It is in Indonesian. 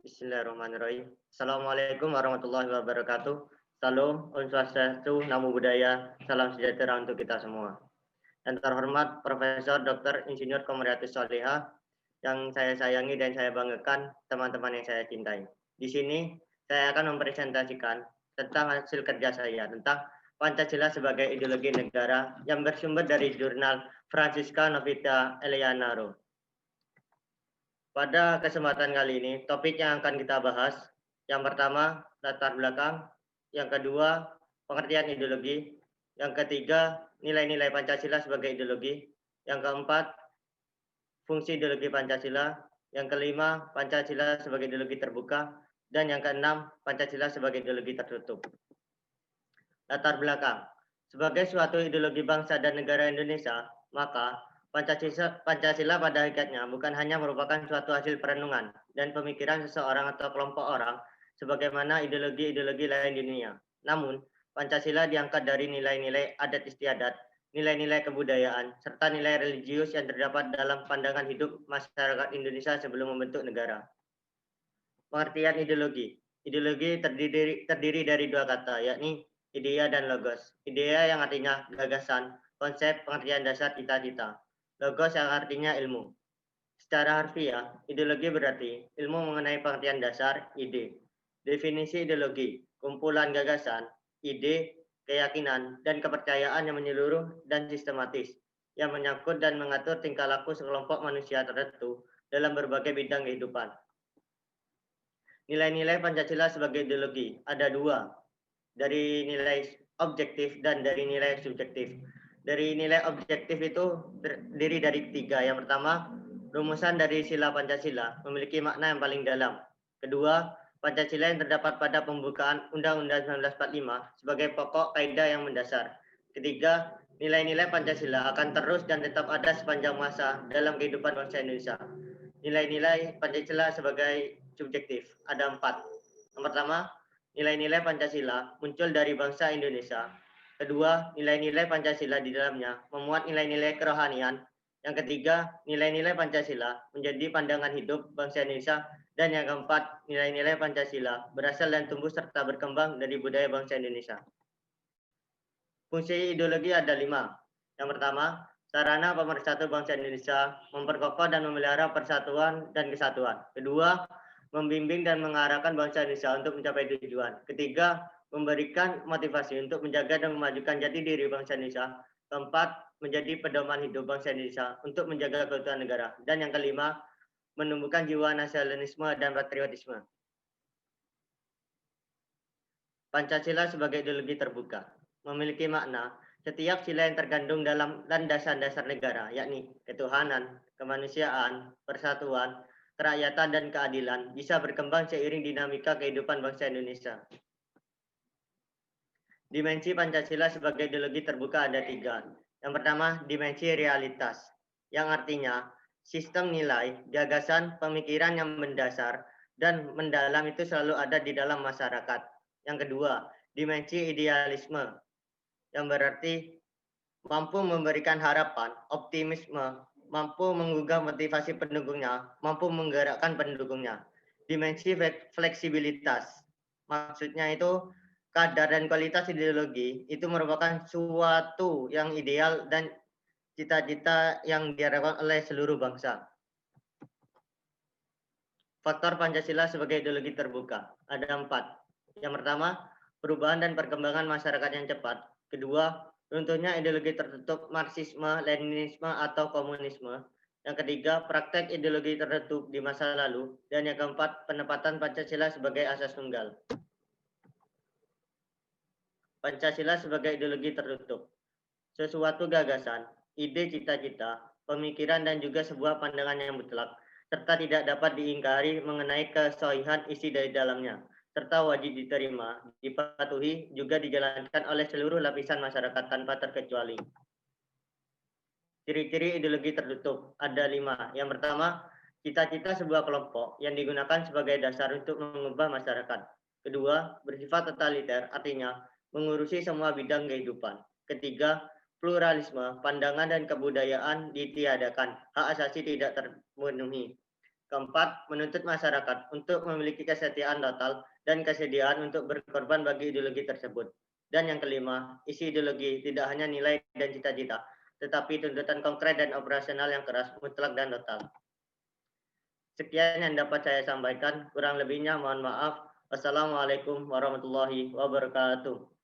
Bismillahirrahmanirrahim. Assalamualaikum warahmatullahi wabarakatuh. Salam, Om Swastiastu, Namo Buddhaya, salam sejahtera untuk kita semua. Yang terhormat Profesor Dr. Insinyur Komariatus Solihah, yang saya sayangi dan saya banggakan, teman-teman yang saya cintai. Di sini saya akan mempresentasikan tentang hasil kerja saya tentang Pancasila sebagai ideologi negara yang bersumber dari jurnal Francisca Novita Eleanor. Pada kesempatan kali ini, topik yang akan kita bahas, yang pertama, latar belakang, yang kedua, pengertian ideologi, yang ketiga, nilai-nilai Pancasila sebagai ideologi, yang keempat, fungsi ideologi Pancasila, yang kelima, Pancasila sebagai ideologi terbuka, dan yang keenam, Pancasila sebagai ideologi tertutup. Latar belakang, sebagai suatu ideologi bangsa dan negara Indonesia, maka Pancasila pada hakikatnya bukan hanya merupakan suatu hasil perenungan dan pemikiran seseorang atau kelompok orang sebagaimana ideologi-ideologi lain di dunia. Namun, Pancasila diangkat dari nilai-nilai adat istiadat, nilai-nilai kebudayaan, serta nilai religius yang terdapat dalam pandangan hidup masyarakat Indonesia sebelum membentuk negara. Pengertian ideologi. Ideologi terdiri dari dua kata, yakni idea dan logos. Idea yang artinya gagasan, konsep, pengertian dasar, cita-cita. Logos yang artinya ilmu. Secara harfiah, ideologi berarti ilmu mengenai pengertian dasar, ide. Definisi ideologi, kumpulan gagasan, ide, keyakinan, dan kepercayaan yang menyeluruh dan sistematis, yang menyangkut dan mengatur tingkah laku sekelompok manusia tertentu dalam berbagai bidang kehidupan. Nilai-nilai Pancasila sebagai ideologi ada dua, dari nilai objektif dan dari nilai subjektif. Dari nilai objektif itu terdiri dari tiga. Yang pertama, rumusan dari sila Pancasila memiliki makna yang paling dalam. Kedua, Pancasila yang terdapat pada pembukaan Undang-Undang 1945 sebagai pokok kaidah yang mendasar. Ketiga, nilai-nilai Pancasila akan terus dan tetap ada sepanjang masa dalam kehidupan bangsa Indonesia. Nilai-nilai Pancasila sebagai subjektif ada empat. Yang pertama, nilai-nilai Pancasila muncul dari bangsa Indonesia. Kedua, nilai-nilai Pancasila di dalamnya memuat nilai-nilai kerohanian. Yang ketiga, nilai-nilai Pancasila menjadi pandangan hidup bangsa Indonesia. Dan yang keempat, nilai-nilai Pancasila berasal dan tumbuh serta berkembang dari budaya bangsa Indonesia. Fungsi ideologi ada lima. Yang pertama, sarana pemersatu bangsa Indonesia, memperkokoh dan memelihara persatuan dan kesatuan. Kedua, membimbing dan mengarahkan bangsa Indonesia untuk mencapai tujuan. Ketiga, memberikan motivasi untuk menjaga dan memajukan jati diri bangsa Indonesia. Keempat, menjadi pedoman hidup bangsa Indonesia untuk menjaga keutuhan negara. Dan yang kelima, menumbuhkan jiwa nasionalisme dan patriotisme. Pancasila sebagai ideologi terbuka memiliki makna setiap sila yang terkandung dalam landasan dasar negara, yakni ketuhanan, kemanusiaan, persatuan, kerakyatan, dan keadilan, bisa berkembang seiring dinamika kehidupan bangsa Indonesia. Dimensi Pancasila sebagai ideologi terbuka ada tiga. Yang pertama, dimensi realitas, yang artinya sistem nilai, gagasan, pemikiran yang mendasar dan mendalam itu selalu ada di dalam masyarakat. Yang kedua, dimensi idealisme, yang berarti mampu memberikan harapan, optimisme, mampu menggugah motivasi pendukungnya, mampu menggerakkan pendukungnya. Dimensi fleksibilitas, maksudnya itu kadar dan kualitas ideologi itu merupakan suatu yang ideal dan cita-cita yang diharapkan oleh seluruh bangsa. Faktor Pancasila sebagai ideologi terbuka ada empat. Yang pertama, perubahan dan perkembangan masyarakat yang cepat. Kedua, runtuhnya ideologi tertutup Marxisme, Leninisme, atau komunisme. Yang ketiga, praktek ideologi tertutup di masa lalu. Dan yang keempat, penempatan Pancasila sebagai asas tunggal. Pancasila sebagai ideologi tertutup. Sesuatu gagasan, ide cita-cita, pemikiran dan juga sebuah pandangan yang mutlak, serta tidak dapat diingkari mengenai kesohihan isi dari dalamnya, serta wajib diterima, dipatuhi, juga dijalankan oleh seluruh lapisan masyarakat tanpa terkecuali. Ciri-ciri ideologi tertutup ada lima. Yang pertama, cita-cita sebuah kelompok yang digunakan sebagai dasar untuk mengubah masyarakat. Kedua, bersifat totaliter, artinya mengurusi semua bidang kehidupan. Ketiga, pluralisme, pandangan dan kebudayaan ditiadakan, hak asasi tidak terpenuhi. Keempat, menuntut masyarakat untuk memiliki kesetiaan total dan kesediaan untuk berkorban bagi ideologi tersebut. Dan yang kelima, isi ideologi tidak hanya nilai dan cita-cita, tetapi tuntutan konkret dan operasional yang keras, mutlak, dan total. Sekian yang dapat saya sampaikan, kurang lebihnya mohon maaf. Wassalamualaikum warahmatullahi wabarakatuh.